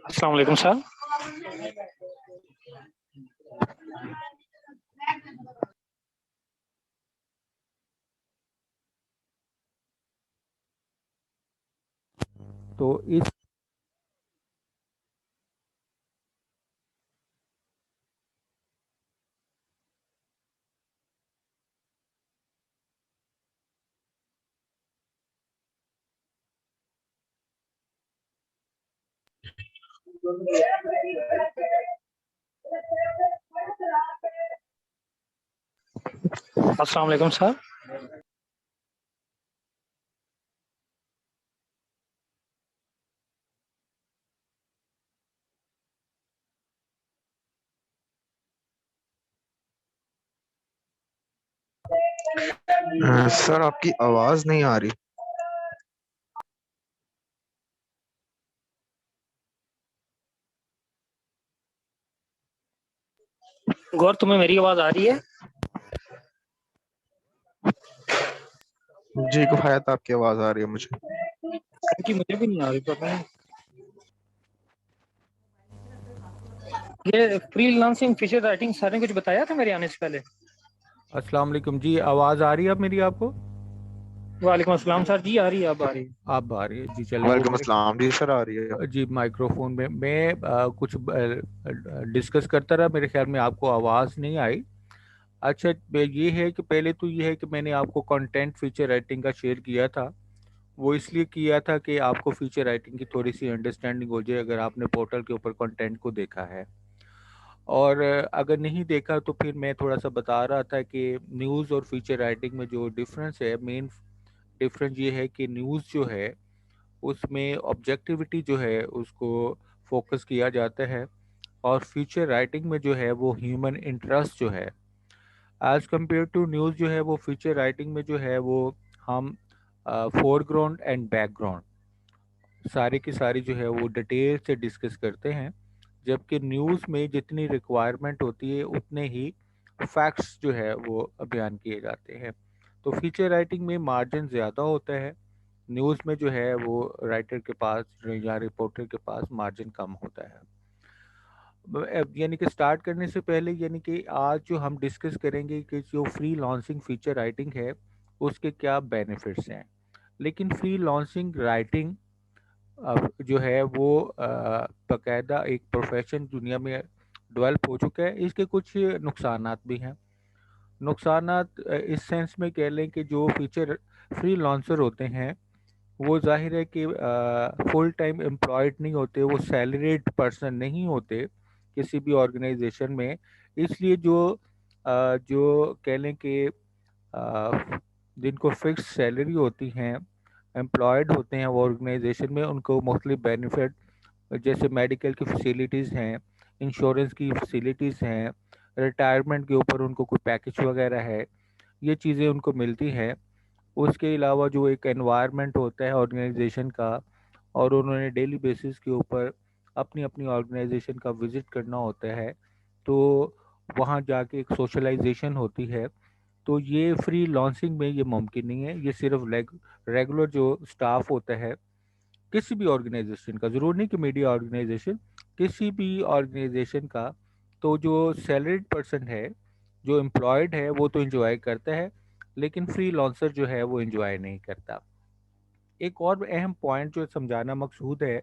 अस्सलाम वालेकुम सर। تو اس अस्सलाम वालेकुम सर। سر آپ کی آواز نہیں آ رہی. گور تمہیں میری آواز آ رہی ہے؟ جی کفایت آپ کی آواز آ رہی ہے مجھے. کیونکہ مجھے بھی نہیں آ رہی. پتہ نہیں یہ فری لانسنگ فیچر رائٹنگ سر نے کچھ بتایا تھا میرے آنے سے پہلے. السلام علیکم جی، آواز آ رہی ہے اب میری آپ کو؟ وعلیکم السلام سر. جی آ رہی ہے، اب آ رہی ہے. اب آ رہی ہے جی. چلے وہ وعلیکم السلام. جی سر آ رہی ہے. جی مائکرو فون میں کچھ ڈسکس کرتا رہا، میرے خیال میں آپ کو آواز نہیں آئی. اچھا یہ ہے کہ پہلے تو یہ ہے کہ میں نے آپ کو کنٹینٹ فیچر رائٹنگ کا شیئر کیا تھا. وہ اس لیے کیا تھا کہ آپ کو فیچر رائٹنگ کی تھوڑی سی انڈرسٹینڈنگ ہو جائے اگر آپ نے پورٹل کے اوپر کنٹینٹ کو دیکھا ہے. اور اگر نہیں دیکھا تو پھر میں تھوڑا سا بتا رہا تھا کہ نیوز اور فیچر رائٹنگ میں جو ڈفرینس ہے، مین ڈفرینس یہ ہے کہ نیوز جو ہے اس میں آبجیکٹیوٹی جو ہے اس کو فوکس کیا جاتا ہے، اور فیچر رائٹنگ میں جو ہے وہ ہیومن انٹرسٹ جو ہے ایز کمپیئر ٹو نیوز جو ہے وہ فیچر رائٹنگ میں جو ہے وہ ہم foreground and background ساری کی ساری جو ہے وہ ڈیٹیل سے ڈسکس کرتے ہیں، جبکہ نیوز میں جتنی ریکوائرمنٹ ہوتی ہے اتنے ہی فیکٹس جو ہے وہ بیان کیے جاتے ہیں. تو فیچر رائٹنگ میں مارجن زیادہ ہوتا ہے، نیوز میں جو ہے وہ رائٹر کے پاس یا رپورٹر کے پاس مارجن کم ہوتا ہے. یعنی کہ سٹارٹ کرنے سے پہلے یعنی کہ آج جو ہم ڈسکس کریں گے کہ جو فری لانسنگ فیچر رائٹنگ ہے اس کے کیا بینیفٹس ہیں. لیکن فری لانسنگ رائٹنگ جو ہے وہ باقاعدہ ایک پروفیشن دنیا میں ڈیولپ ہو چکا ہے. اس کے کچھ نقصانات بھی ہیں. نقصانات اس سینس میں کہہ لیں کہ جو فیچر فری لانسر ہوتے ہیں وہ ظاہر ہے کہ فل ٹائم امپلائڈ نہیں ہوتے، وہ سیلریڈ پرسن نہیں ہوتے کسی بھی آرگنائزیشن میں. اس لیے جو کہہ لیں کہ جن کو فکس سیلری ہوتی ہیں، امپلائڈ ہوتے ہیں وہ آرگنائزیشن میں، ان کو مختلف بینیفٹ جیسے میڈیکل کی فیسیلیٹیز ہیں، انشورنس کی فیسیلیٹیز ہیں، ریٹائرمنٹ کے اوپر ان کو کوئی پیکج وغیرہ ہے، یہ چیزیں ان کو ملتی ہیں. اس کے علاوہ جو ایک انوائرمنٹ ہوتا ہے آرگنائزیشن کا، اور انہوں نے ڈیلی بیسس کے اوپر اپنی اپنی آرگنائزیشن کا وزٹ کرنا ہوتا ہے، تو وہاں جا کے ایک سوشلائزیشن ہوتی ہے. تو یہ فری لانسنگ میں یہ ممکن نہیں ہے. یہ صرف ریگولر جو سٹاف ہوتا ہے کسی بھی آرگنائزیشن کا، ضرور نہیں کہ میڈیا آرگنائزیشن، کسی بھی آرگنائزیشن کا، تو جو سیلریڈ پرسن ہے، جو امپلائڈ ہے، وہ تو انجوائے کرتا ہے، لیکن فری لانسر جو ہے وہ انجوائے نہیں کرتا. ایک اور اہم پوائنٹ جو سمجھانا مقصود ہے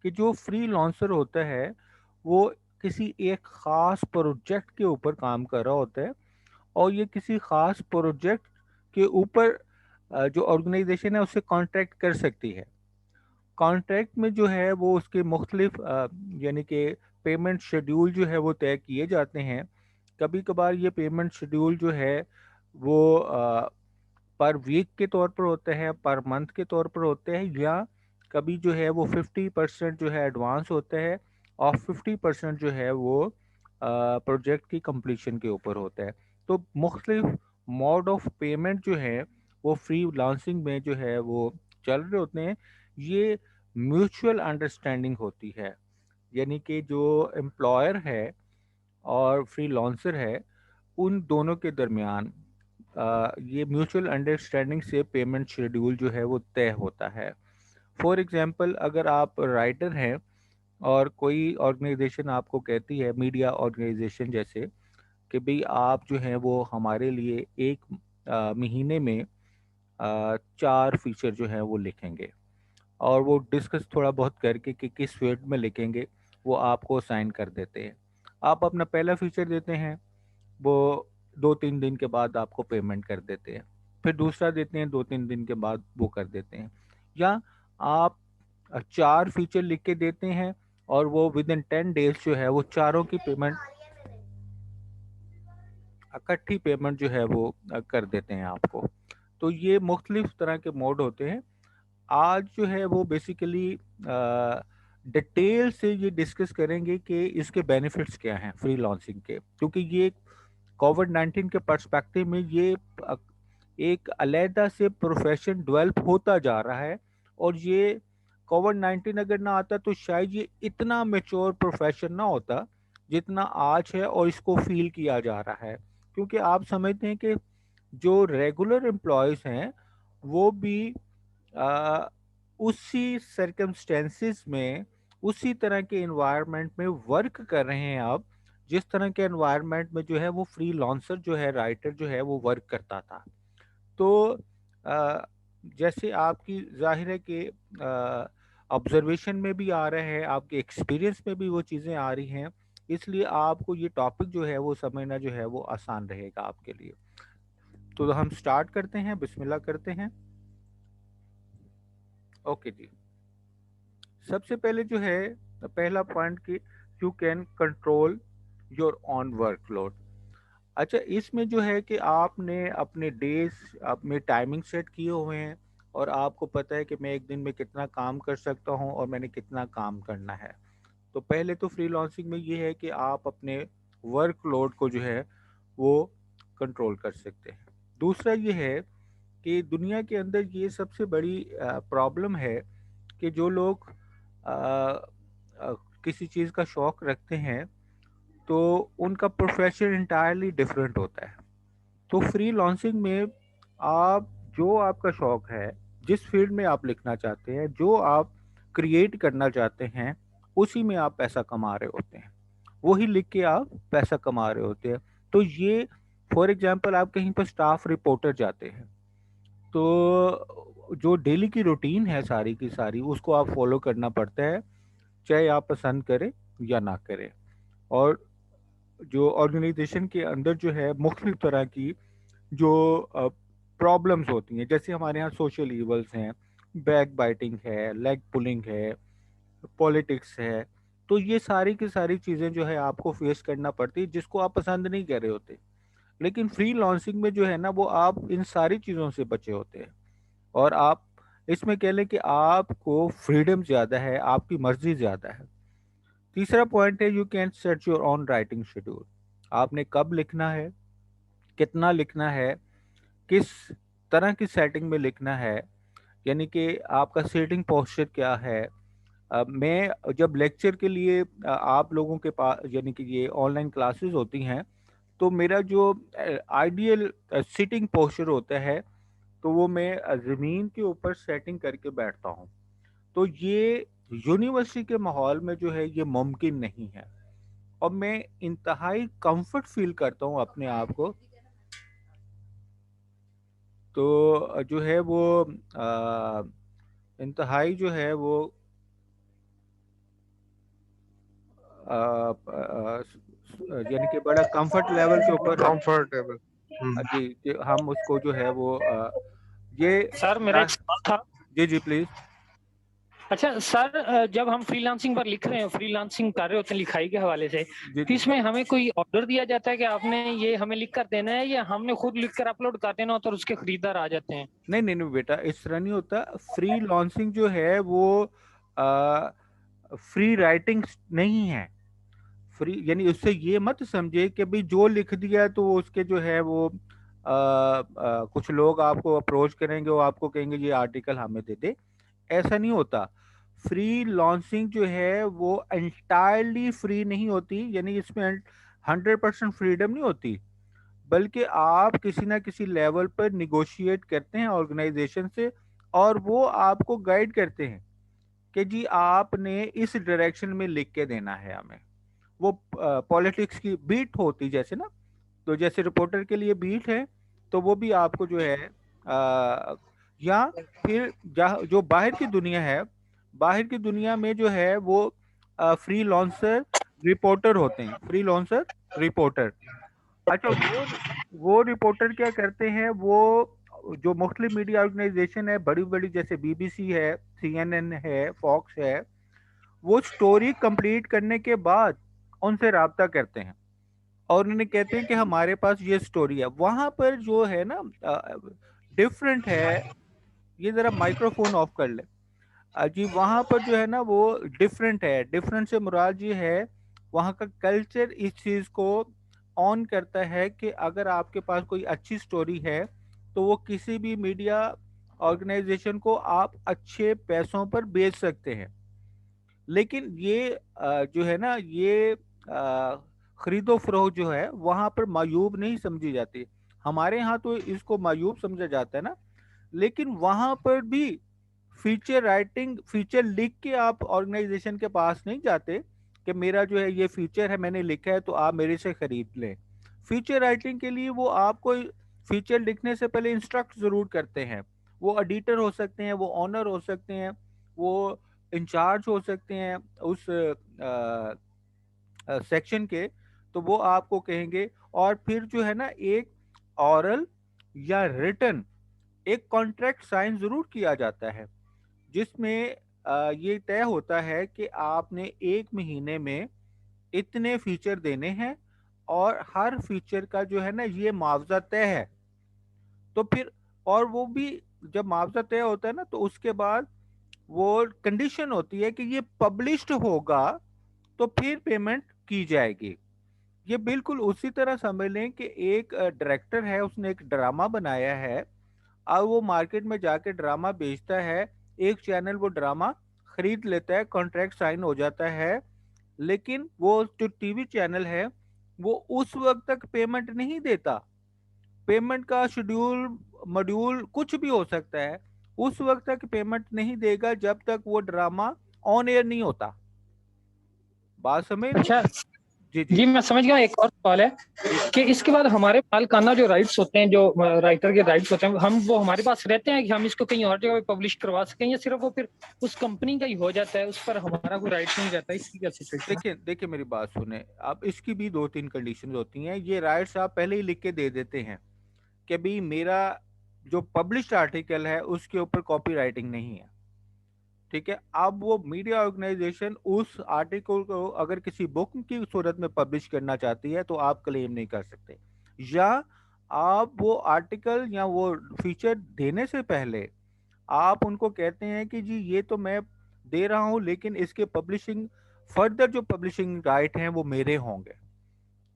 کہ جو فری لانسر ہوتا ہے وہ کسی ایک خاص پروجیکٹ کے اوپر کام کر رہا ہوتا ہے، اور یہ کسی خاص پروجیکٹ کے اوپر جو آرگنائزیشن ہے اس سے کانٹریکٹ کر سکتی ہے. کانٹریکٹ میں جو ہے وہ اس کے مختلف یعنی کہ پیمنٹ شیڈیول جو ہے وہ طے کیے جاتے ہیں. کبھی کبھار یہ پیمنٹ شیڈیول جو ہے وہ पर वीक के तौर पर होते हैं, पर मंथ के तौर पर होते हैं, या कभी जो है वो 50% जो है एडवांस होते हैं और 50% जो है वो प्रोजेक्ट की कंप्लीशन के ऊपर होता है। तो मुख्तलिफ मोड ऑफ पेमेंट जो है वो फ्री लांसिंग में जो है वो चल रहे होते हैं। ये म्यूचुअल अंडरस्टैंडिंग होती है, यानी कि जो एम्प्लॉयर है और फ्री लॉन्सर है उन दोनों के दरमियान ये म्यूचुअल अंडरस्टैंडिंग से पेमेंट शेड्यूल जो है वो तय होता है। फॉर एग्जांपल, अगर आप राइटर हैं और कोई ऑर्गेनाइजेशन आपको कहती है, मीडिया ऑर्गेनाइजेशन जैसे, कि भाई आप जो हैं वो हमारे लिए एक महीने में 4 फीचर जो हैं वो लिखेंगे, और वो डिस्कस थोड़ा बहुत करके कि किस फील्ड में लिखेंगे वो आपको साइन कर देते हैं। आप अपना पहला फीचर देते हैं, वो 2-3 दिन के बाद आपको पेमेंट कर देते हैं, फिर दूसरा देते हैं, 2-3 दिन के बाद वो कर देते हैं। या आप 4 फीचर लिख के देते हैं और वो विद इन 10 डेज जो है वो चारों की पेमेंट, इकट्ठी पेमेंट जो है वो कर देते हैं आपको। तो ये मुख्तलिफ तरह के मोड होते हैं। आज जो है वो बेसिकली डिटेल से ये डिस्कस करेंगे कि इसके बेनिफिट्स क्या हैं फ्री लॉन्सिंग के, क्योंकि ये कोविड-19 के पर्सपेक्टिव में ये एक अलहदा से प्रोफेशन डेवलप होता जा रहा है, और ये कोविड-19 अगर ना आता तो शायद ये इतना मैच्योर प्रोफेशन ना होता जितना आज है, और इसको फील किया जा रहा है। क्योंकि आप समझते हैं कि जो रेगुलर एम्प्लॉयज़ हैं वो भी आ, उसी सर्कमस्टेंसेस में, उसी तरह के एनवायरनमेंट में वर्क कर रहे हैं अब, जिस तरह के एनवायरनमेंट में जो है वो फ्री लॉन्सर जो है, राइटर जो है वो वर्क करता था। तो आ, जैसे आपकी जाहिर है कि ऑब्जर्वेशन में भी आ रहा है, आपके एक्सपीरियंस में भी वो चीज़ें आ रही हैं, इसलिए आपको ये टॉपिक जो है वो समझना जो है वो आसान रहेगा आपके लिए। तो हम स्टार्ट करते हैं, बिस्मिल्लाह करते हैं। ओके जी, सबसे पहले जो है पहला पॉइंट कि you can control your on workload. अच्छा, इसमें जो है कि आपने अपने डेज अपने टाइमिंग सेट किए हुए हैं, और आपको पता है कि मैं एक दिन में कितना काम कर सकता हूं और मैंने कितना काम करना है। तो पहले तो फ्रीलांसिंग में ये है कि आप अपने वर्कलोड को जो है वो कंट्रोल कर सकते हैं। दूसरा ये है कि दुनिया के अंदर ये सबसे बड़ी प्रॉब्लम है कि जो लोग किसी चीज़ का शौक़ रखते हैं तो उनका प्रोफेशन इंटायरली डिफरेंट होता है। तो फ्री लॉन्सिंग में आप जो आपका शौक़ है, जिस फील्ड में आप लिखना चाहते हैं, जो आप क्रिएट करना चाहते हैं, उसी में आप पैसा कमा रहे होते हैं, वही लिख के आप पैसा कमा रहे होते हैं। तो ये फॉर एग्जांपल आप कहीं पर स्टाफ रिपोर्टर जाते हैं, तो जो डेली की रूटीन है सारी की सारी उसको आप फॉलो करना पड़ता है, चाहे आप पसंद करें या ना करें। और जो ऑर्गेनाइजेशन के अंदर जो है मुख्तलिफ तरह की जो प्रॉब्लम्स होती हैं, जैसे हमारे यहाँ सोशल इवल्स हैं, बैक बाइटिंग है, लेग पुलिंग है, पॉलिटिक्स है, तो ये सारी की सारी चीज़ें जो है आपको फेस करना पड़ती है, जिसको आप पसंद नहीं कर रहे होते। लेकिन फ्री लॉन्सिंग में जो है ना वो आप इन सारी चीज़ों से बचे होते हैं, और आप इसमें कह लें कि आपको फ्रीडम ज़्यादा है, आपकी मर्जी ज़्यादा है। तीसरा पॉइंट है you can set your on writing schedule. आपने कब लिखना है, कितना लिखना है, किस तरह की सेटिंग में लिखना है, यानी कि आपका सेटिंग पोस्चर क्या है। मैं जब लेक्चर के लिए आप लोगों के पास, यानी कि ये ऑनलाइन क्लासेस होती हैं, तो मेरा जो आइडियल सिटिंग पोस्चर होता है तो वो मैं ज़मीन के ऊपर सेटिंग करके बैठता हूँ। तो ये यूनिवर्सिटी के माहौल में जो है ये मुमकिन नहीं है, और मैं इंतहाई कंफर्ट फील करता हूँ अपने आप को। तो जो है वो इंतहाई जो है वो यानी कि बड़ा कंफर्ट लेवल के ऊपर कंफर्टेबल। जी कि हम उसको जो है वो ये सर मेरा एक सवाल था। जी जी प्लीज। अच्छा सर, जब हम फ्रीलांसिंग पर लिख रहे हैं, फ्रीलांसिंग कर रहे होते हैं लिखाई के हवाले से, जी तो इसमें हमें कोई ऑर्डर दिया जाता है कि आपने ये हमें लिख कर देना है, या हमने खुद लिख कर अपलोड कर देना होता है और उसके खरीदार आ जाते हैं? नहीं नहीं नहीं बेटा, इस तरह नहीं होता। फ्री लॉन्चिंग जो है वो फ्री राइटिंग नहीं है। फ्री यानी उससे ये मत समझे कि भाई जो लिख दिया तो वो उसके जो है वो कुछ लोग आपको अप्रोच करेंगे, वो आपको कहेंगे ये आर्टिकल हमें दे दे। ऐसा नहीं होता। फ्री लॉन्चिंग जो है वो एंटायरली फ्री नहीं होती, यानी इसमें 100% फ्रीडम नहीं होती, बल्कि आप किसी ना किसी लेवल पर निगोशिएट करते हैं ऑर्गेनाइजेशन से, और वो आपको गाइड करते हैं कि जी आपने इस डायरेक्शन में लिख के देना है हमें। वो पॉलिटिक्स की बीट होती जैसे ना, तो जैसे रिपोर्टर के लिए बीट है, तो वो भी आपको जो है या फिर जो बाहर की दुनिया है, बाहर की दुनिया में जो है वो फ्री लॉन्सर रिपोर्टर होते हैं, फ्री लॉन्सर रिपोर्टर। अच्छा, वो रिपोर्टर क्या करते हैं, वो जो मुख्तलिफ मीडिया ऑर्गेनाइजेशन है बड़ी बड़ी, जैसे बीबीसी है, CNN है, फॉक्स है, वो स्टोरी कंप्लीट करने के बाद उनसे राब्ता करते हैं और उन्हें कहते हैं कि हमारे पास ये स्टोरी है। वहां पर जो है ना डिफरेंट है। ये जरा माइक्रोफोन ऑफ कर ले। जी, वहां पर जो है ना वो डिफरेंट है। डिफरेंट से मुराद ये है, वहाँ का कल्चर इस चीज को ऑन करता है कि अगर आपके पास कोई अच्छी स्टोरी है तो वो किसी भी मीडिया ऑर्गेनाइजेशन को आप अच्छे पैसों पर बेच सकते हैं। लेकिन ये जो है ना ये खरीदो फरोख्त जो है वहां पर मायूब नहीं समझी जाती। हमारे यहाँ तो इसको मायूब समझा जाता है ना, लेकिन वहां पर भी फीचर राइटिंग, फीचर लिख के आप ऑर्गेनाइजेशन के पास नहीं जाते कि मेरा जो है ये फीचर है, मैंने लिखा है तो आप मेरे से खरीद लें। फीचर राइटिंग के लिए वो आपको फीचर लिखने से पहले इंस्ट्रक्ट जरूर करते हैं। वो एडिटर हो सकते हैं, वो ऑनर हो सकते हैं, वो इंचार्ज हो सकते हैं उस सेक्शन के, तो वो आपको कहेंगे। और फिर जो है ना एक ऑरल या रिटन एक कॉन्ट्रैक्ट साइन जरूर किया जाता है, जिसमें ये तय होता है कि आपने 1 महीने में इतने फीचर देने हैं और हर फीचर का जो है ना ये मुआवजा तय है। तो फिर और वो भी जब मुआवजा तय होता है ना तो उसके बाद वो कंडीशन होती है कि ये पब्लिश्ड होगा तो फिर पेमेंट की जाएगी। ये बिल्कुल उसी तरह समझ लें कि एक डायरेक्टर है, उसने एक ड्रामा बनाया है, अब वो मार्केट में जाके ड्रामा बेचता है, एक चैनल वो ड्रामा खरीद लेता है, कॉन्ट्रैक्ट साइन हो जाता है, लेकिन वो जो टीवी चैनल है वो उस वक्त तक पेमेंट नहीं देता। पेमेंट का शेड्यूल मॉड्यूल कुछ भी हो सकता है, उस वक्त तक पेमेंट नहीं देगा जब तक वो ड्रामा ऑन एयर नहीं होता। बात समझ रहे? अच्छा जी जी जी, मैं समझ गया। एक और सवाल है कि इसके बाद हमारे मालकाना जो राइट्स होते हैं, जो राइटर के राइट्स होते हैं, वो हमारे पास रहते हैं कि हम इसको कहीं और जगह पे पब्लिश करवा सकें, या सिर्फ वो फिर उस कंपनी का ही हो जाता है, उस पर हमारा कोई राइट नहीं रहता? इसकी क्या सिचुएशन है? देखिए देखिए, मेरी बात सुने। अब इसकी भी 2-3 कंडीशन होती हैं। ये राइट्स आप पहले ही लिख के दे देते हैं कि भाई मेरा जो पब्लिश्ड आर्टिकल है उसके ऊपर कॉपी राइटिंग नहीं है, ठीक है। अब वो मीडिया ऑर्गेनाइजेशन उस आर्टिकल को अगर किसी बुक की सूरत में पब्लिश करना चाहती है तो आप क्लेम नहीं कर सकते, या आप वो आर्टिकल या वो फीचर देने से पहले आप उनको कहते हैं कि जी ये तो मैं दे रहा हूं, लेकिन इसके पब्लिशिंग फर्दर जो पब्लिशिंग राइट हैं वो मेरे होंगे,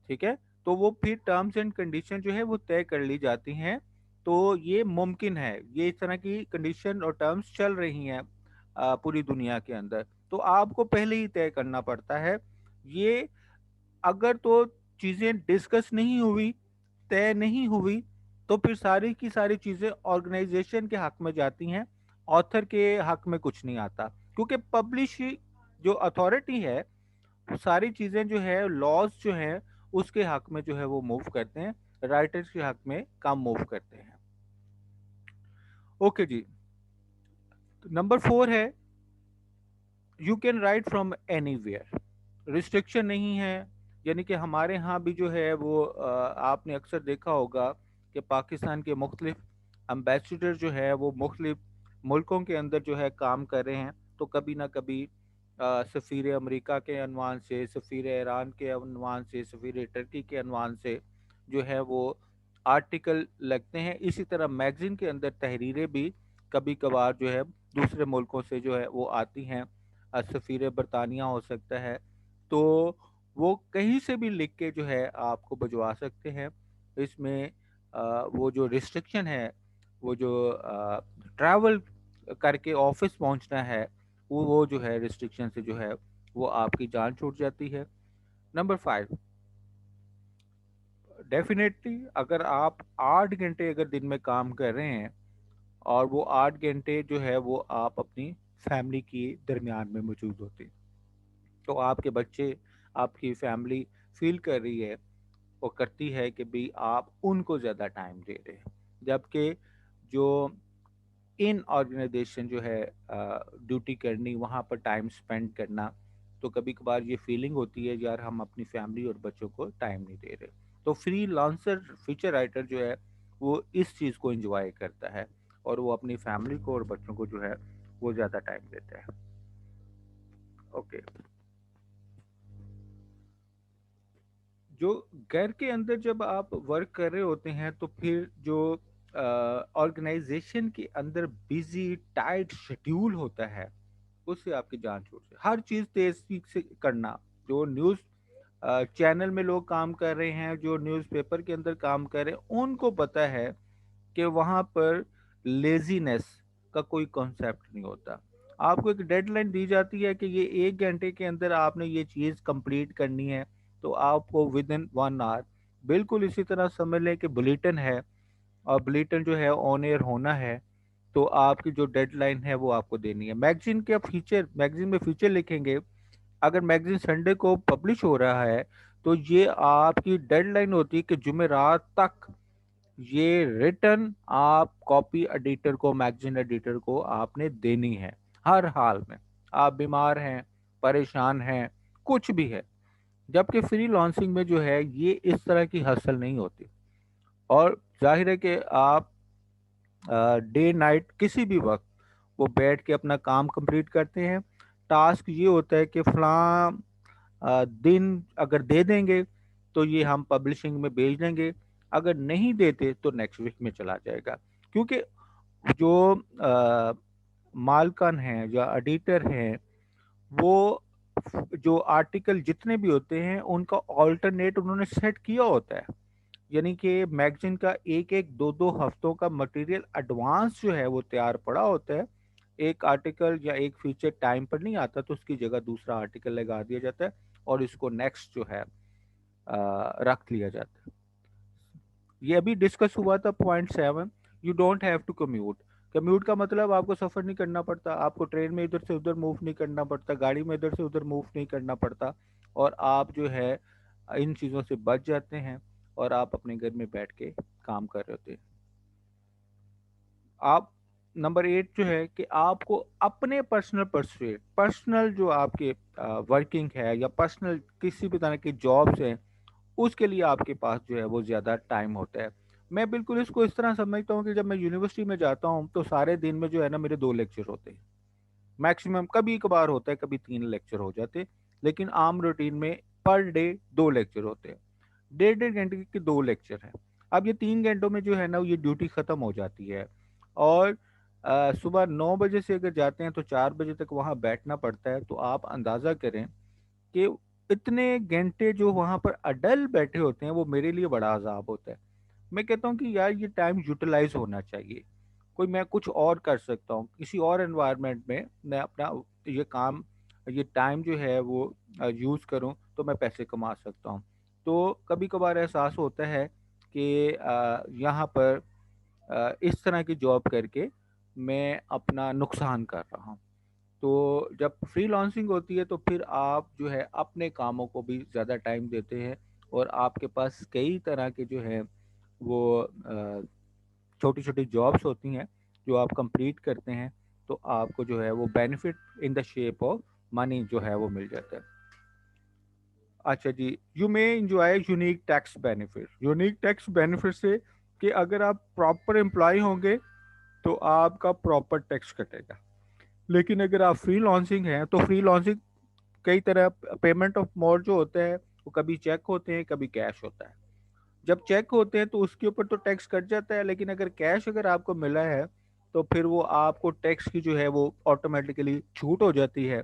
ठीक है। तो वो फिर टर्म्स एंड कंडीशन जो है वो तय कर ली जाती हैं। तो ये मुमकिन है, ये इस तरह की कंडीशन और टर्म्स चल रही हैं पूरी दुनिया के अंदर। तो आपको पहले ही तय करना पड़ता है ये। अगर तो चीज़ें डिस्कस नहीं हुई, तय नहीं हुई, तो फिर सारी की सारी चीज़ें ऑर्गेनाइजेशन के हक में जाती हैं, ऑथर के हक में कुछ नहीं आता। क्योंकि पब्लिश जो अथॉरिटी है वो सारी चीज़ें जो है, लॉज जो हैं उसके हक में जो है वो मूव करते हैं, राइटर्स के हक में काम मूव करते हैं। ओके जी। नंबर 4 है you can write from anywhere. Restriction नहीं है, यानी कि हमारे यहाँ भी जो है वो आपने अक्सर देखा होगा कि पाकिस्तान के मुख्तलिफ एम्बेसडर जो है वो मुख्तलिफ मुल्कों के अंदर जो है काम कर रहे हैं, تو کبھی نہ کبھی سفیر امریکہ کے عنوان سے، سفیر ایران کے عنوان سے، سفیر ٹرکی کے عنوان سے جو ہے وہ آرٹیکل لگتے ہیں. اسی طرح میگزین کے اندر تحریریں بھی کبھی کبھار جو ہے دوسرے ملکوں سے جو ہے وہ آتی ہیں. سفیر برطانیہ ہو سکتا ہے، تو وہ کہیں سے بھی لکھ کے جو ہے آپ کو بھجوا سکتے ہیں. اس میں وہ جو ریسٹرکشن ہے، وہ جو ٹریول کر کے آفس پہنچنا ہے، وہ جو ہے ریسٹرکشن سے جو ہے وہ آپ کی جان چھوٹ جاتی ہے. نمبر 5، ڈیفینیٹلی اگر آپ 8 گھنٹے اگر دن میں کام کر رہے ہیں اور وہ 8 گھنٹے جو ہے وہ آپ اپنی فیملی کی درمیان میں موجود ہوتے ہیں، تو آپ کے بچے، آپ کی فیملی فیل کر رہی ہے، وہ کرتی ہے کہ بھی آپ ان کو زیادہ ٹائم دے رہے ہیں. جبکہ جو ان آرگنائزیشن جو ہے ڈیوٹی کرنی، وہاں پر ٹائم سپینڈ کرنا، تو کبھی کبھار یہ فیلنگ ہوتی ہے یار ہم اپنی فیملی اور بچوں کو ٹائم نہیں دے رہے. تو فری لانسر فیچر رائٹر جو ہے وہ اس چیز کو انجوائے کرتا ہے اور وہ اپنی فیملی کو اور بچوں کو جو ہے وہ زیادہ ٹائم دیتا ہے. اوکے. جو گھر کے اندر جب آپ ورک کر رہے ہوتے ہیں تو پھر جو آرگنائزیشن کے اندر بیزی ٹائٹ شیڈیول ہوتا ہے، اس سے آپ کی جان چھوٹ سے ہر چیز تیزی سے کرنا. جو نیوز چینل میں لوگ کام کر رہے ہیں، جو نیوز پیپر کے اندر کام کر رہے ہیں، ان کو پتا ہے کہ وہاں پر لیزینس کا کوئی کانسیپٹ نہیں ہوتا. آپ کو ایک ڈیڈ لائن دی جاتی ہے کہ یہ 1 گھنٹے کے اندر آپ نے یہ چیز کمپلیٹ کرنی ہے، تو آپ کو ود ان 1 آور. بالکل اسی طرح سمجھ لیں کہ بلیٹن ہے اور بلیٹن جو ہے آن ایئر ہونا ہے، تو آپ کی جو ڈیڈ لائن ہے وہ آپ کو دینی ہے. میگزین کے فیچر، میگزین میں فیچر لکھیں گے، اگر میگزین سنڈے کو پبلش ہو رہا ہے تو یہ آپ کی ڈیڈ لائن ہوتی ہے کہ جمعرات تک یہ ریٹن آپ کاپی ایڈیٹر کو، میگزین ایڈیٹر کو آپ نے دینی ہے ہر حال میں. آپ بیمار ہیں، پریشان ہیں، کچھ بھی ہے. جبکہ فری لانسنگ میں جو ہے یہ اس طرح کی حاصل نہیں ہوتی. اور ظاہر ہے کہ آپ ڈے نائٹ کسی بھی وقت وہ بیٹھ کے اپنا کام کمپلیٹ کرتے ہیں. ٹاسک یہ ہوتا ہے کہ فلاں دن اگر دے دیں گے تو یہ ہم پبلشنگ میں بھیج دیں گے، اگر نہیں دیتے تو نیکسٹ ویک میں چلا جائے گا. کیونکہ جو مالکان ہیں یا ایڈیٹر ہیں، وہ جو آرٹیکل جتنے بھی ہوتے ہیں ان کا آلٹرنیٹ انہوں نے سیٹ کیا ہوتا ہے. یعنی کہ میگزین کا ایک ایک دو دو ہفتوں کا مٹیریل ایڈوانس جو ہے وہ تیار پڑا ہوتا ہے. ایک آرٹیکل یا ایک فیچر ٹائم پر نہیں آتا تو اس کی جگہ دوسرا آرٹیکل لگا دیا جاتا ہے اور اس کو نیکسٹ جو ہے رکھ لیا جاتا ہے. یہ ابھی ڈسکس ہوا تھا point 7، you don't have to commute. Commute کا مطلب آپ کو سفر نہیں کرنا پڑتا، آپ کو ٹرین میں ادھر سے ادھر موو نہیں کرنا پڑتا، گاڑی میں ادھر سے ادھر موو نہیں کرنا پڑتا، اور آپ جو ہے ان چیزوں سے بچ جاتے ہیں اور آپ اپنے گھر میں بیٹھ کے کام کر رہے ہوتے ہیں. آپ نمبر 8 جو ہے کہ آپ کو اپنے پرسنل جو آپ کے ورکنگ ہے یا پرسنل کسی بھی طرح کی جابس ہیں، اس کے لیے آپ کے پاس جو ہے وہ زیادہ ٹائم ہوتا ہے. میں بالکل اس کو اس طرح سمجھتا ہوں کہ جب میں یونیورسٹی میں جاتا ہوں تو سارے دن میں جو ہے نا میرے 2 لیکچر ہوتے ہیں میکسیمم. کبھی کبھار ہوتا ہے کبھی 3 لیکچر ہو جاتے، لیکن عام روٹین میں پر ڈے 2 لیکچر ہوتے ہیں. 1.5 گھنٹے کے 2 لیکچر ہیں. اب یہ 3 گھنٹوں میں جو ہے نا یہ ڈیوٹی ختم ہو جاتی ہے، اور صبح 9 بجے سے اگر جاتے ہیں تو 4 بجے تک وہاں بیٹھنا پڑتا ہے. تو آپ اندازہ کریں کہ اتنے گھنٹے جو وہاں پر اڈل بیٹھے ہوتے ہیں وہ میرے لیے بڑا عذاب ہوتا ہے. میں کہتا ہوں کہ یار یہ ٹائم یوٹیلائز ہونا چاہیے، کوئی میں کچھ اور کر سکتا ہوں کسی اور انوائرمنٹ میں اپنا یہ کام، یہ ٹائم جو ہے وہ یوز کروں تو میں پیسے کما سکتا ہوں. تو کبھی کبھار احساس ہوتا ہے کہ یہاں پر اس طرح کی جاب کر کے میں اپنا نقصان کر رہا ہوں. تو جب فری لانسنگ ہوتی ہے تو پھر آپ جو ہے اپنے کاموں کو بھی زیادہ ٹائم دیتے ہیں، اور آپ کے پاس کئی طرح کے جو ہے وہ چھوٹی چھوٹی جابس ہوتی ہیں جو آپ کمپلیٹ کرتے ہیں، تو آپ کو جو ہے وہ benefit in the shape of money جو ہے وہ مل جاتا ہے. اچھا جی، you may enjoy unique tax benefit. Unique tax benefit سے کہ اگر آپ پراپر امپلائی ہوں گے تو آپ کا پراپر ٹیکس کٹے گا. लेकिन अगर आप फ्री लॉन्सिंग हैं तो फ्री लॉन्सिंग कई तरह पेमेंट ऑफ मोड जो होते हैं वो कभी चेक होते हैं, कभी कैश होता है। जब चेक होते हैं तो उसके ऊपर तो टैक्स कट जाता है, लेकिन अगर कैश अगर आपको मिला है तो फिर वो आपको टैक्स की जो है वो ऑटोमेटिकली छूट हो जाती है।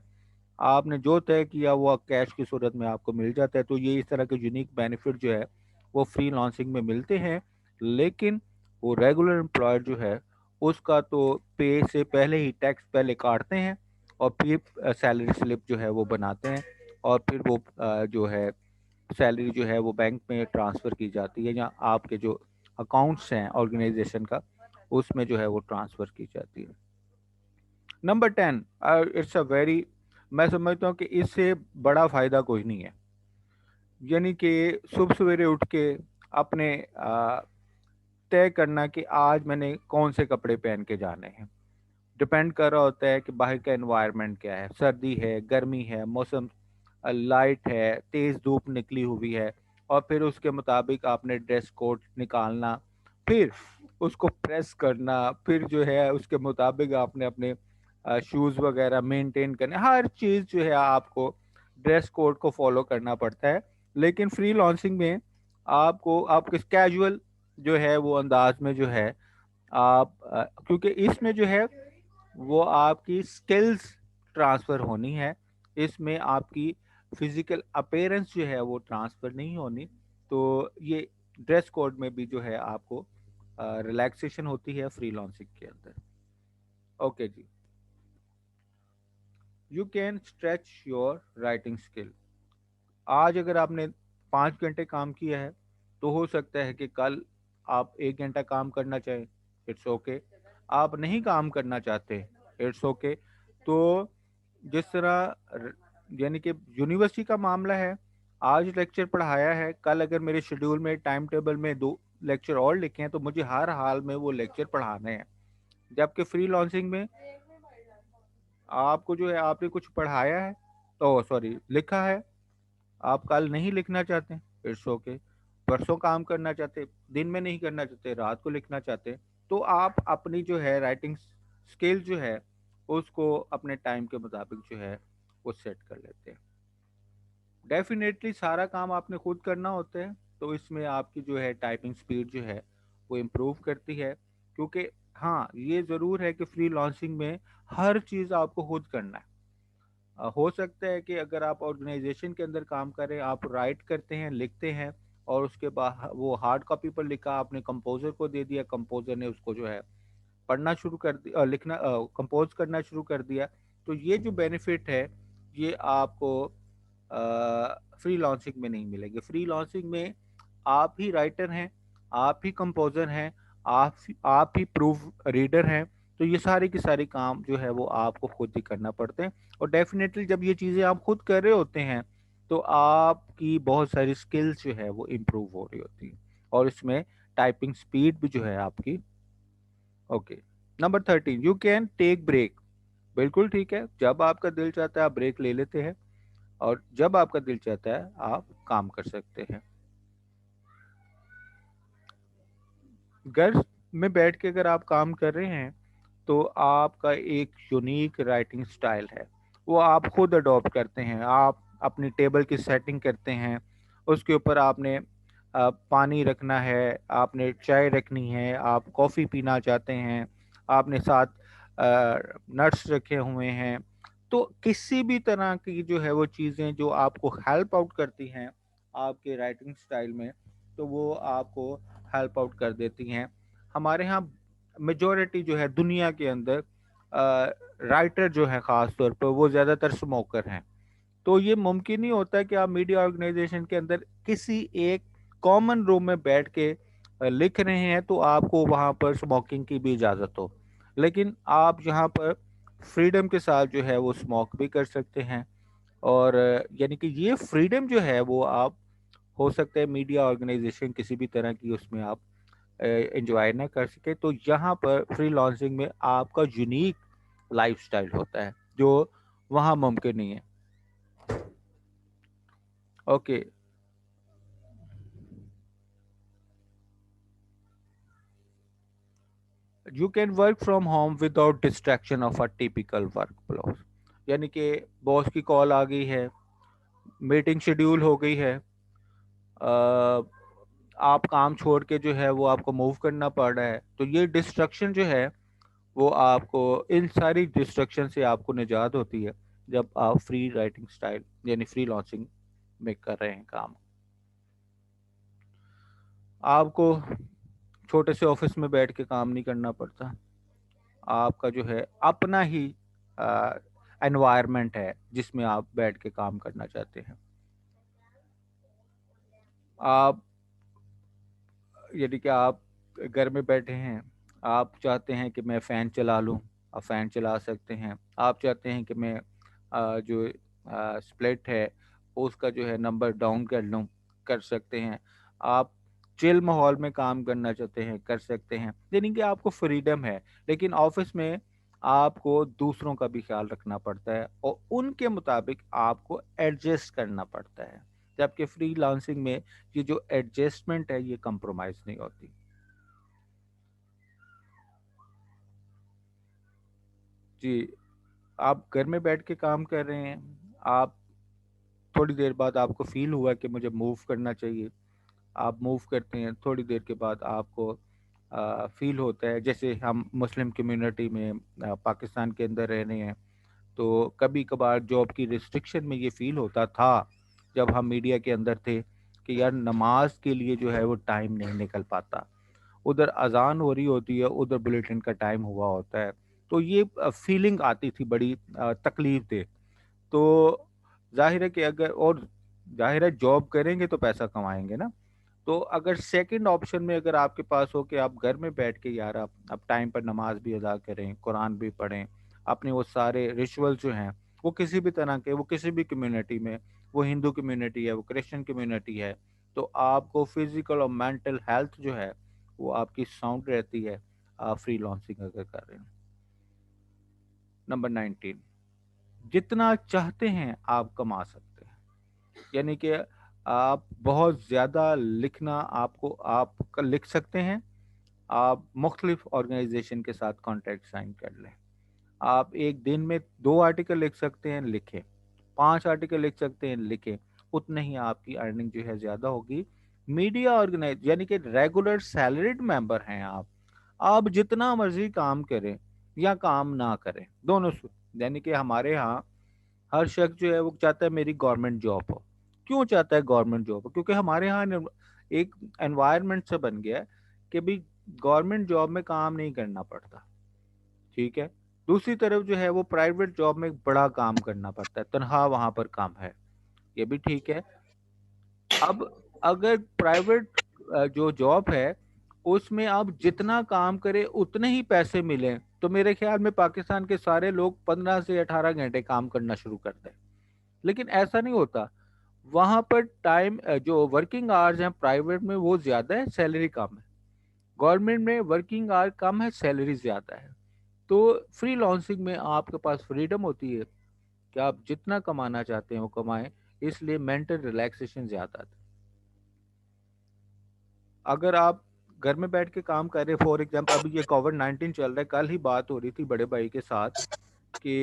आपने जो तय किया वो कैश की सूरत में आपको मिल जाता है। तो ये इस तरह के यूनिक बेनिफिट जो है वो फ्री लॉन्सिंग में मिलते हैं। लेकिन वो रेगुलर एम्प्लॉयर जो है उसका तो पे से पहले ही टैक्स पहले काटते हैं और फिर सैलरी स्लिप जो है वो बनाते हैं, और फिर वो जो है सैलरी जो है वो बैंक में ट्रांसफ़र की जाती है, या आपके जो अकाउंट्स हैं ऑर्गेनाइजेशन का उसमें जो है वो ट्रांसफ़र की जाती है। नंबर 10, इट्स अ वेरी, मैं समझता हूँ कि इससे बड़ा फ़ायदा कोई नहीं है। यानी कि सुबह सवेरे उठ के अपने तय करना कि आज मैंने कौन से कपड़े पहन के जाने हैं। डिपेंड कर रहा होता है कि बाहर का एनवायरनमेंट क्या है, सर्दी है, गर्मी है, मौसम लाइट है, तेज़ धूप निकली हुई है, और फिर उसके मुताबिक आपने ड्रेस कोड निकालना, फिर उसको प्रेस करना, फिर जो है उसके मुताबिक आपने अपने शूज़ वगैरह मेंटेन करने, हर चीज़ जो है आपको ड्रेस कोड को फॉलो करना पड़ता है। लेकिन फ्री लॉन्सिंग में आपको आपके कैजुअल जो है वो अंदाज में जो है आप क्योंकि इसमें जो है वो आपकी स्किल्स ट्रांसफ़र होनी है, इसमें आपकी फिजिकल अपीयरेंस जो है वो ट्रांसफ़र नहीं होनी। तो ये ड्रेस कोड में भी जो है आपको रिलैक्सेशन होती है फ्री लॉन्सिंग के अंदर। ओके जी, you can stretch your writing skill. आज अगर आपने 5 घंटे काम किया है तो हो सकता है कि कल आप 1 घंटा काम करना चाहें, इट्स ओके। आप नहीं काम करना चाहते, इट्स ओके। तो जिस तरह यानी कि यूनिवर्सिटी का मामला है, आज लेक्चर पढ़ाया है, कल अगर मेरे शेड्यूल में टाइम टेबल में 2 लेक्चर और लिखे हैं तो मुझे हर हाल में वो लेक्चर पढ़ाने हैं। जबकि फ्री लॉन्सिंग में आपको जो है आपने कुछ पढ़ाया है, तो सॉरी लिखा है, आप कल नहीं लिखना चाहते, इट्स ओके। परसों काम करना चाहते, दिन में नहीं करना चाहते, रात को लिखना चाहते, तो आप अपनी जो है राइटिंग स्किल जो है उसको अपने टाइम के मुताबिक जो है वो सेट कर लेते हैं। डेफिनेटली सारा काम आपने खुद करना होता है, तो इसमें आपकी जो है टाइपिंग स्पीड जो है वो इम्प्रूव करती है। क्योंकि हाँ, ये ज़रूर है कि फ्री लॉन्सिंग में हर चीज़ आपको खुद करना है। हो सकता है कि अगर आप ऑर्गेनाइजेशन के अंदर काम करें, आप राइट करते हैं, लिखते हैं, और उसके बाद वो हार्ड कॉपी पर लिखा आपने कंपोजर को दे दिया, कंपोजर ने उसको जो है पढ़ना शुरू कर दिया, लिखना कंपोज करना शुरू कर दिया। तो ये जो बेनिफिट है ये आपको फ्री लॉन्सिंग में नहीं मिलेगी। फ्री लॉन्सिंग में आप ही राइटर हैं, आप ही कंपोजर हैं, आप ही प्रूफ रीडर हैं। तो ये सारे के सारे काम जो है वो आपको खुद ही करना पड़ते हैं। और डेफिनेटली जब ये चीज़ें आप खुद कर रहे होते हैं तो आपकी बहुत सारी स्किल्स जो है वो इम्प्रूव हो रही होती हैं, और इसमें टाइपिंग स्पीड भी जो है आपकी। Okay, number 13, you can take break. बिल्कुल ठीक है, जब आपका दिल चाहता है आप ब्रेक ले लेते हैं, और जब आपका दिल चाहता है आप काम कर सकते हैं। घर में बैठ के अगर आप काम कर रहे हैं तो आपका एक यूनिक राइटिंग स्टाइल है, वो आप खुद अडॉप्ट करते हैं। आप अपनी टेबल की सेटिंग करते हैं, उसके ऊपर आपने पानी रखना है, आपने चाय रखनी है, आप कॉफ़ी पीना चाहते हैं, आपने साथ नट्स रखे हुए हैं। तो किसी भी तरह की जो है वो चीज़ें जो आपको हेल्प आउट करती हैं आपके राइटिंग स्टाइल में, तो वो आपको हेल्प आउट कर देती हैं। हमारे यहाँ मेजॉरिटी जो है दुनिया के अंदर राइटर जो है ख़ास तौर पर वो ज़्यादातर स्मोकर हैं। तो ये मुमकिन नहीं होता कि आप मीडिया ऑर्गेनाइजेशन के अंदर किसी एक कॉमन रूम में बैठ के लिख रहे हैं तो आपको वहाँ पर स्मोकिंग की भी इजाज़त हो। लेकिन आप यहाँ पर फ्रीडम के साथ जो है वो स्मोक भी कर सकते हैं। और यानी कि ये फ्रीडम जो है वो आप, हो सकता है मीडिया ऑर्गेनाइजेशन किसी भी तरह की उसमें आप एंजॉय ना कर सके, तो यहाँ पर फ्री लॉन्सिंग में आपका यूनिक लाइफस्टाइल होता है जो वहाँ मुमकिन नहीं है। Okay, you can work from home without distraction of a typical workflow. यानी कि बॉस की कॉल आ गई है, मीटिंग शेड्यूल हो गई है, आप काम छोड़ के जो है वो आपको मूव करना पड़ रहा है, तो ये डिस्ट्रक्शन जो है वो आपको, इन सारी डिस्ट्रक्शन से आपको निजात होती है जब आप फ्री राइटिंग स्टाइल यानी फ्री लॉन्चिंग में कर रहे हैं काम। आपको छोटे से ऑफिस में बैठ के काम नहीं करना पड़ता, आपका जो है अपना ही एनवायरनमेंट है जिसमें आप बैठ के काम करना चाहते हैं। आप यदि कि आप घर में बैठे हैं, आप चाहते हैं कि मैं फ़ैन चला लूं, आप फ़ैन चला सकते हैं। आप चाहते हैं कि मैं जो स्प्लिट है उसका जो है नंबर डाउन कर लूं, कर सकते हैं। आप चिल माहौल में काम करना चाहते हैं, कर सकते हैं। यानी कि आपको फ्रीडम है, लेकिन ऑफिस में आपको दूसरों का भी ख्याल रखना पड़ता है और उनके मुताबिक आपको एडजस्ट करना पड़ता है, जबकि फ्री लांसिंग में ये जो एडजस्टमेंट है ये कंप्रोमाइज नहीं होती। जी, आप घर में बैठ के काम कर रहे हैं, आप थोड़ी देर बाद आपको फील हुआ कि मुझे मूव करना चाहिए, आप मूव करते हैं। थोड़ी देर के बाद आपको फील होता है, जैसे हम मुस्लिम कम्युनिटी में पाकिस्तान के अंदर रह रहे हैं, तो कभी कभार जॉब की रिस्ट्रिक्शन में ये फील होता था जब हम मीडिया के अंदर थे कि यार नमाज के लिए जो है वो टाइम नहीं निकल पाता, उधर अजान हो रही होती है, उधर बुलेटिन का टाइम हुआ होता है, तो ये फीलिंग आती थी बड़ी तकलीफ दे। तो जाहिर है कि अगर, और जाहिर है जॉब करेंगे तो पैसा कमाएंगे ना, तो अगर सेकंड ऑप्शन में अगर आपके पास हो कि आप घर में बैठ के यार आप टाइम पर नमाज भी अदा करें, कुरान भी पढ़ें, अपने वो सारे रिचुअल जो हैं वो किसी भी तरह के, वो किसी भी कम्युनिटी में, वो हिंदू कम्युनिटी है, वो क्रिश्चियन कम्युनिटी है, तो आपको फिजिकल और मेंटल हेल्थ जो है वो आपकी साउंड रहती है, आप फ्री लॉन्चिंग अगर कर रहे हैं। नंबर 19, जितना चाहते हैं आप कमा सकते हैं। यानी कि आप बहुत ज़्यादा लिखना, आप लिख सकते हैं, आप मुख्तलिफ ऑर्गेनाइजेशन के साथ कॉन्ट्रैक्ट साइन कर लें। आप एक दिन में 2 आर्टिकल लिख सकते हैं, लिखें, 5 आर्टिकल लिख सकते हैं, लिखें, उतने ही आपकी अर्निंग जो है ज़्यादा होगी। मीडिया ऑर्गेनाइज यानी कि रेगुलर सैलरीड मेंबर हैं आप जितना मर्जी काम करें या काम ना करें, दोनों यानी कि हमारे यहाँ हर शख्स जो है वो चाहता है मेरी गवर्नमेंट जॉब हो। क्यों चाहता है गवर्नमेंट जॉब हो? क्योंकि हमारे यहाँ एक एनवायरनमेंट से बन गया है कि भाई गवर्नमेंट जॉब में काम नहीं करना पड़ता, ठीक है। दूसरी तरफ जो है वो प्राइवेट जॉब में बड़ा काम करना पड़ता है, तनख्वाह वहां पर कम है, ये भी ठीक है। अब अगर प्राइवेट जो जॉब है उसमें आप जितना काम करें उतने ही पैसे मिलें, तो मेरे ख्याल में पाकिस्तान के सारे लोग 15 से 18 घंटे काम करना शुरू करते हैं। लेकिन ऐसा नहीं होता, वहां पर टाइम जो वर्किंग आवर्स हैं प्राइवेट में वो ज्यादा है, सैलरी कम है। गवर्नमेंट में वर्किंग आवर कम है, सैलरी ज्यादा है। तो फ्री लॉन्सिंग में आपके पास फ्रीडम होती है कि आप जितना कमाना चाहते हैं वो कमाएं, इसलिए मेंटल रिलैक्सेशन ज्यादा है। अगर आप घर में बैठ के काम कर रहे हैं, फॉर एग्जाम्पल अभी ये कोविड-19 चल रहा है, कल ही बात हो रही थी बड़े भाई के साथ कि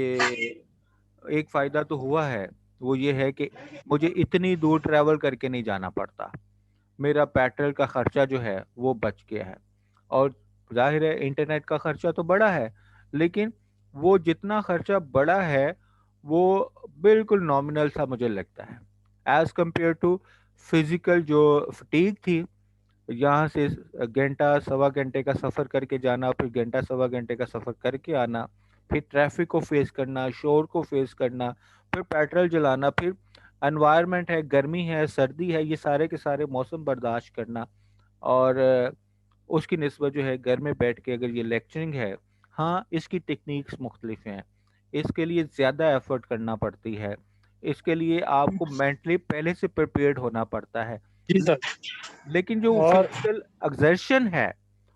एक फायदा तो हुआ है, वो ये है कि मुझे इतनी दूर ट्रैवल करके नहीं जाना पड़ता, मेरा पेट्रोल का खर्चा जो है वो बच गया है। और जाहिर है इंटरनेट का खर्चा तो बड़ा है, लेकिन वो जितना खर्चा बड़ा है वो बिल्कुल नॉमिनल सा मुझे लगता है एज कंपेयर टू फिजिकल जो फटीग थी, यहाँ से घंटा सवा घंटे का सफ़र करके जाना, फिर घंटा सवा घंटे का सफ़र करके आना, फिर ट्रैफिक को फेस करना, शोर को फेस करना, फिर पेट्रोल जलाना, फिर एनवायरनमेंट है, गर्मी है, सर्दी है, ये सारे के सारे मौसम बर्दाश्त करना। और उसकी निस्बत जो है घर में बैठ के अगर ये लेक्चरिंग है, हाँ इसकी टेक्निक्स मुख्तलिफ हैं, इसके लिए ज़्यादा एफर्ट करना पड़ती है, इसके लिए आपको मेंटली पहले से प्रिपेयर्ड होना पड़ता है। जी सर। लेकिन जो और फिजिकल एक्सर्शन है,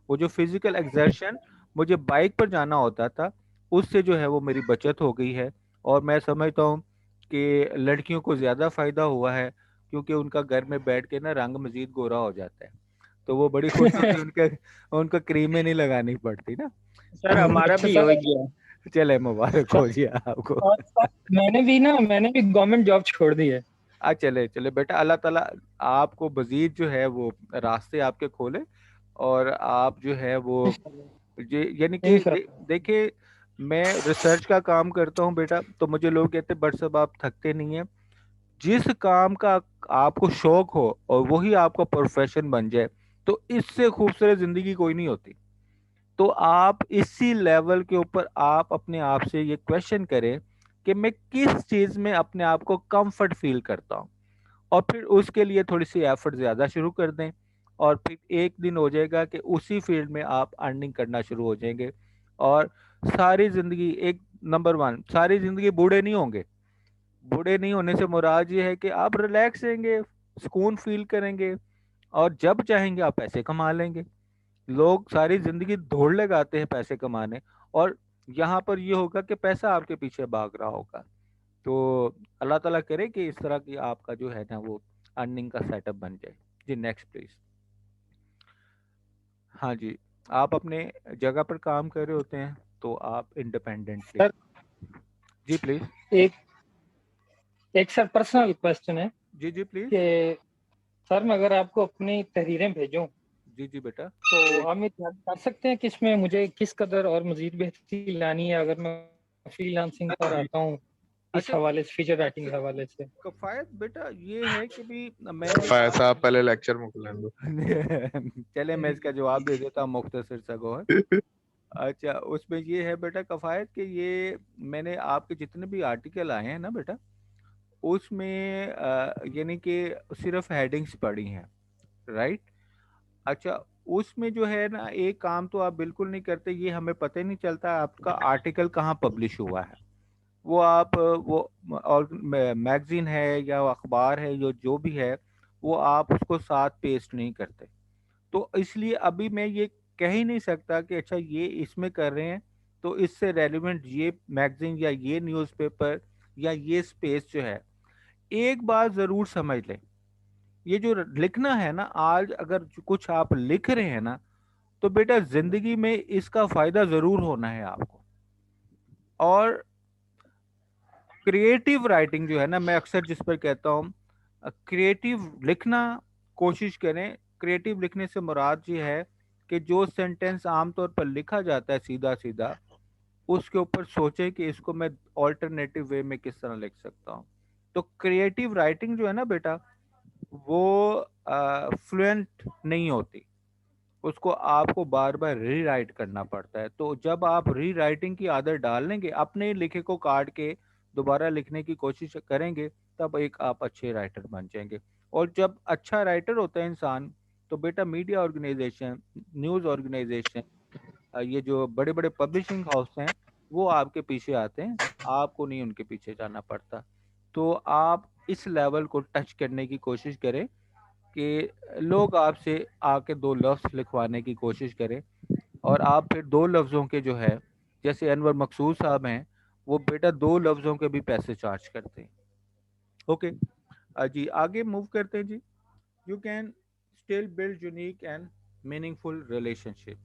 वो जो फिजिकल एक्सर्शन मुझे बाइक पर जाना होता था, उससे जो है वो मेरी बचत हो गई है। और मैं समझता हूँ कि लड़कियों को ज़्यादा फ़ायदा हुआ है, क्योंकि उनका घर में बैठ के ना रंग मजीद गोरा हो जाता है, तो वो बड़ी खुश होती है, उनका क्रीमें नहीं लगानी पड़ती ना। सर हमारा अच्छा भी सर, हो गया। चले मुबारक हो सर जी आपको। और सर मैंने भी गवर्नमेंट जॉब छोड़ दी है। चले चले बेटा, अल्लाह ताला आपको मजीद जो है वो रास्ते आपके खोले, और आप जो है वो यानी कि इंशाल्लाह। देखिए, मैं रिसर्च का काम करता हूँ बेटा, तो मुझे लोग कहते हैं बट साहब आप थकते नहीं है। जिस काम का आपको शौक हो और वही आपका प्रोफेशन बन जाए, तो इससे खूबसूरत जिंदगी कोई नहीं होती। तो आप इसी लेवल के ऊपर आप अपने आप से ये क्वेश्चन करें कि मैं किस चीज में अपने आप को कंफर्ट फील करता हूँ, और फिर उसके लिए थोड़ी सी एफर्ट ज्यादा शुरू कर दें, और फिर एक दिन हो जाएगा कि उसी फील्ड में आप अर्निंग करना शुरू हो जाएंगे। और सारी जिंदगी, एक नंबर वन, सारी जिंदगी बूढ़े नहीं होंगे। बूढ़े नहीं होने से मुराद ये है कि आप रिलैक्स रहेंगे, सुकून फील करेंगे, और जब चाहेंगे आप पैसे कमा लेंगे। लोग सारी जिंदगी दौड़ लगाते हैं पैसे कमाने, और यहाँ पर ये होगा कि पैसा आपके पीछे भाग रहा होगा। तो अल्लाह ताला करे कि इस तरह की आपका जो है ना वो अर्निंग का सेटअप बन जाए। जी नेक्स्ट प्लीज। हाँ जी, आप अपने जगह पर काम कर रहे होते हैं तो आप इंडिपेंडेंटली। Sir ji please. एक एक सर पर्सनल क्वेश्चन है जी जी प्लीज। कि सर मैं अगर आपको अपनी तहरीरें भेजूं जी जी बेटा। तो हम ये तय कर सकते हैं कि इसमें मुझे किस कदर और मजीद बेहतरी लानी है अगर मैं फ्रीलांसिंग पर आता हूँ इस अच्छा हवाले से, फीचर राइटिंग के हवाले से। कफायत बेटा ये है कि भी मैं फायद साहब पहले लेक्चर मुकलन दो। चले मैं इसका जवाब दे देता हूँ मुख्तसर सा गौहर। अच्छा, उसमें ये है बेटा कफायत कि ये मैंने आपके जितने भी आर्टिकल आए हैं ना बेटा, उसमें यानी कि सिर्फ हेडिंग्स पढ़ी हैं, राइट। अच्छा, उसमें जो है ना एक काम तो आप बिल्कुल नहीं करते, ये हमें पता ही नहीं चलता आपका आर्टिकल कहाँ पब्लिश हुआ है। वो आप वो और मैगजीन है या अखबार है, जो भी है, वो आप उसको साथ पेस्ट नहीं करते। तो इसलिए अभी मैं ये कह ही नहीं सकता कि अच्छा ये इसमें कर रहे हैं तो इससे रेलिवेंट ये मैगजीन या ये न्यूज़पेपर या ये स्पेस जो है। एक बात जरूर समझ लें, ये जो लिखना है ना, आज अगर कुछ आप लिख रहे हैं ना, तो बेटा जिंदगी में इसका फायदा जरूर होना है आपको। और क्रिएटिव राइटिंग जो है ना, मैं अक्सर जिस पर कहता हूँ क्रिएटिव लिखना कोशिश करें। क्रिएटिव लिखने से मुराद ये है कि जो सेंटेंस आमतौर पर लिखा जाता है सीधा सीधा, उसके ऊपर सोचें कि इसको मैं ऑल्टरनेटिव वे में किस तरह लिख सकता हूँ। तो क्रिएटिव राइटिंग जो है ना बेटा, वो फ्लुएंट नहीं होती, उसको आपको बार बार रीराइट करना पड़ता है। तो जब आप रीराइटिंग की आदत डाल लेंगे, अपने लिखे को काट के दोबारा लिखने की कोशिश करेंगे, तब एक आप अच्छे राइटर बन जाएंगे। और जब अच्छा राइटर होता है इंसान, तो बेटा मीडिया ऑर्गेनाइजेशन, न्यूज़ ऑर्गेनाइजेशन, ये जो बड़े बड़े पब्लिशिंग हाउस हैं, वो आपके पीछे आते हैं, आपको नहीं उनके पीछे जाना पड़ता। तो आप इस लेवल को टच करने की कोशिश करें कि लोग आपसे आके दो लफ्ज़ लिखवाने की कोशिश करें, और आप फिर दो लफ्ज़ों के जो है, जैसे अनवर मकसूद साहब हैं, वो बेटा दो लफ्ज़ों के भी पैसे चार्ज करते हैं। ओके जी, आगे मूव करते हैं जी। You can still build unique and meaningful relationship.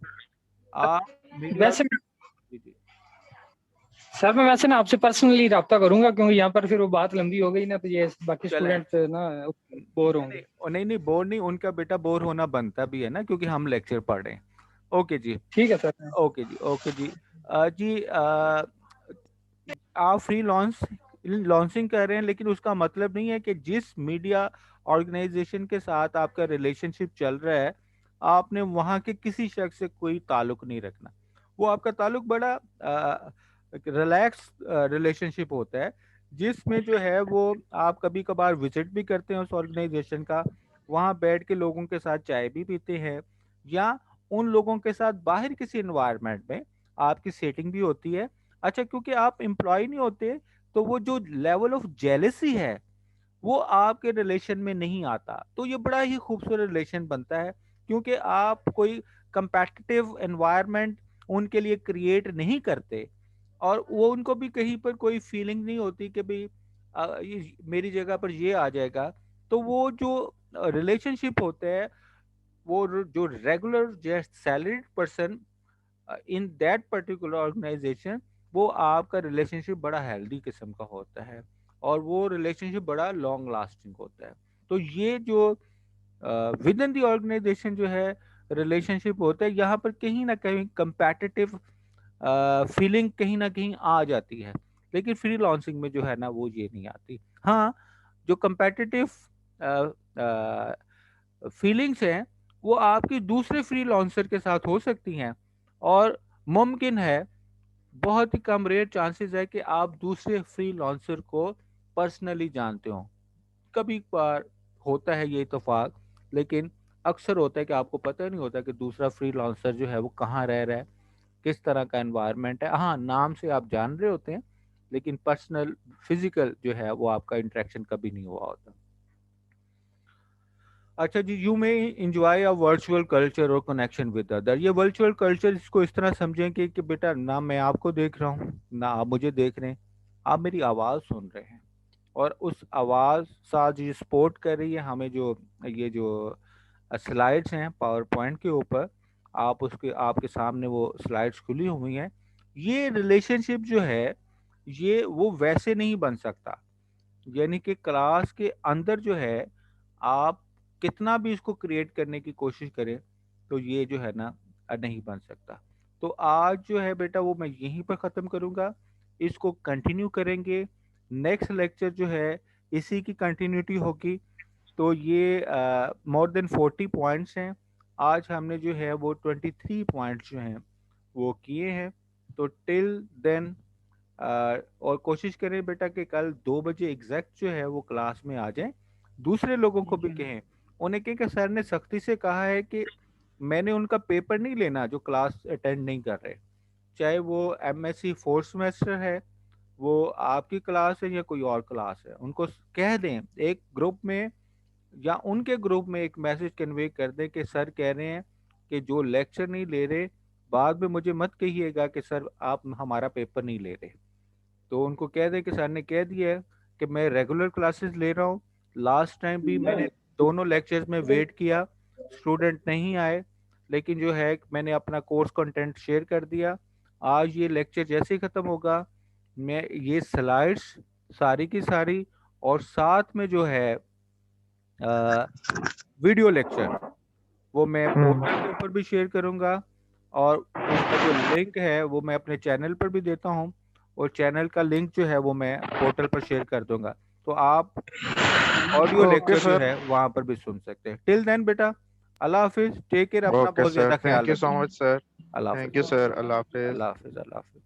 आप मीडिया। वैसे जी जी। सर मैं वैसे ना आपसे पर्सनली रब्ता करूंगा क्योंकि यहाँ पर फिर वो बात लंबी हो गई ना, तो ये बाकी चले स्टूडेंट ना बोर नहीं होंगे। नहीं नहीं नहीं, बोर नहीं, उनका बेटा बोर होना बनता भी है ना, क्योंकि हम लेक्चर पढ़ रहे हैं। ओके जी। ठीक है सर। ओके जी। ओके जी। जी आप फ्री लॉन्चिंग कर रहे हैं, लेकिन उसका मतलब नहीं है कि जिस मीडिया ऑर्गेनाइजेशन के साथ आपका रिलेशनशिप चल रहा है, आपने वहाँ के किसी शख्स से कोई ताल्लुक नहीं रखना। वो आपका ताल्लुक बड़ा रिलैक्स रिलेशनशिप होता है, जिसमें जो है वो आप कभी कभार विजिट भी करते हैं उस ऑर्गेनाइजेशन का, वहाँ बैठ के लोगों के साथ चाय भी पीते हैं, या उन लोगों के साथ बाहर किसी इन्वायरमेंट में आपकी सेटिंग भी होती है। अच्छा, क्योंकि आप एम्प्लॉय नहीं होते, तो वो जो लेवल ऑफ जेलसी है वो आपके रिलेशन में नहीं आता, तो ये बड़ा ही खूबसूरत रिलेशन बनता है, क्योंकि आप कोई कंपेटिटिव एनवायरनमेंट उनके लिए क्रिएट नहीं करते, और वो उनको भी कहीं पर कोई फीलिंग नहीं होती कि भाई मेरी जगह पर ये आ जाएगा। तो वो जो रिलेशनशिप होते हैं, वो जो रेगुलर जो salaried person in that particular organization وہ آپ کا ریلیشن شپ بڑا ہیلدی قسم کا ہوتا ہے اور وہ ریلیشن شپ بڑا لانگ لاسٹنگ ہوتا ہے. تو یہ جو ود ان دی آرگنائزیشن جو ہے ریلیشن شپ ہوتا ہے, یہاں پر کہیں نہ کہیں کمپیٹیٹو فیلنگ کہیں نہ کہیں آ جاتی ہے, لیکن فری لانسنگ میں جو ہے نا وہ یہ نہیں آتی. ہاں جو کمپیٹیٹو فیلنگس ہیں وہ آپ کی دوسرے فری لانسر کے ساتھ ہو سکتی ہیں, اور ممکن ہے بہت ہی کم ریئر چانسز ہے کہ آپ دوسرے فری لانسر کو پرسنلی جانتے ہوں. کبھی بار ہوتا ہے یہ اتفاق, لیکن اکثر ہوتا ہے کہ آپ کو پتہ نہیں ہوتا کہ دوسرا فری لانسر جو ہے وہ کہاں رہ رہا ہے, کس طرح کا انوائرمنٹ ہے. ہاں نام سے آپ جان رہے ہوتے ہیں, لیکن پرسنل فزیکل جو ہے وہ آپ کا انٹریکشن کبھی نہیں ہوا ہوتا. اچھا جی, یو میں انجوائے اے ورچوئل کلچر اور کنیکشن ود ادر. یہ ورچوئل کلچر اس کو اس طرح سمجھیں کہ بیٹا نہ میں آپ کو دیکھ رہا ہوں نہ آپ مجھے دیکھ رہے ہیں, آپ میری آواز سن رہے ہیں, اور اس آواز ساتھ جو سپورٹ کر رہی ہے ہمیں جو یہ جو سلائڈس ہیں پاور پوائنٹ کے اوپر, آپ اس کے آپ کے سامنے وہ سلائڈس کھلی ہوئی ہیں. یہ ریلیشن شپ جو ہے یہ وہ ویسے نہیں بن سکتا, یعنی کہ کلاس کے اندر جو ہے آپ کتنا بھی اس کو کریٹ کرنے کی کوشش کریں تو یہ جو ہے نا نہیں بن سکتا. تو آج جو ہے بیٹا وہ میں یہیں پر ختم کروں گا, اس کو کنٹینیو کریں گے. نیکسٹ لیکچر جو ہے اسی کی کنٹینیوٹی ہوگی. تو یہ مور دین 40 پوائنٹس ہیں, آج ہم نے جو ہے وہ 23 پوائنٹس جو ہیں وہ کیے ہیں. تو ٹل دین اور کوشش کریں بیٹا کہ کل 2 بجے ایگزیکٹ جو ہے وہ کلاس میں آ جائیں. دوسرے لوگوں کو بھی کہیں, انہیں کہ سر نے سختی سے کہا ہے کہ میں نے ان کا پیپر نہیں لینا جو کلاس اٹینڈ نہیں کر رہے, چاہے وہ M S C 4th semester ہے, وہ آپ کی کلاس ہے یا کوئی اور کلاس ہے. ان کو کہہ دیں ایک گروپ میں یا ان کے گروپ میں ایک میسج کنوے کر دیں کہ سر کہہ رہے ہیں کہ جو لیکچر نہیں لے رہے بعد میں مجھے مت کہیے گا کہ سر آپ ہمارا پیپر نہیں لے رہے. تو ان کو کہہ دیں کہ سر نے کہہ دیا ہے کہ میں ریگولر کلاسز لے رہا ہوں, لاسٹ ٹائم بھی میں نے دونوں لیکچرز میں ویٹ کیا, اسٹوڈنٹ نہیں آئے, لیکن جو ہے میں نے اپنا کورس کنٹینٹ شیئر کر دیا. آج یہ لیکچر جیسے ہی ختم ہوگا میں یہ سلائڈس ساری کی ساری اور ساتھ میں جو ہے ویڈیو لیکچر وہ میں پورٹل کے اوپر بھی شیئر کروں گا, اور اس کا جو لنک ہے وہ میں اپنے چینل پر بھی دیتا ہوں, اور چینل کا لنک جو ہے وہ میں پورٹل پر شیئر کر دوں گا. تو آپ آڈیو اوکے لیکچر جو سر. ہے وہاں پر بھی سن سکتے ہیں. ٹل دین بیٹا اللہ حافظ, ٹیک کیئر, اپنا اوکے بہت سر, زیادہ تھینک خیال یو سو رکھیں. مچ سر. اللہ تھینک حافظ, یو سر. اللہ حافظ. اللہ حافظ, اللہ حافظ.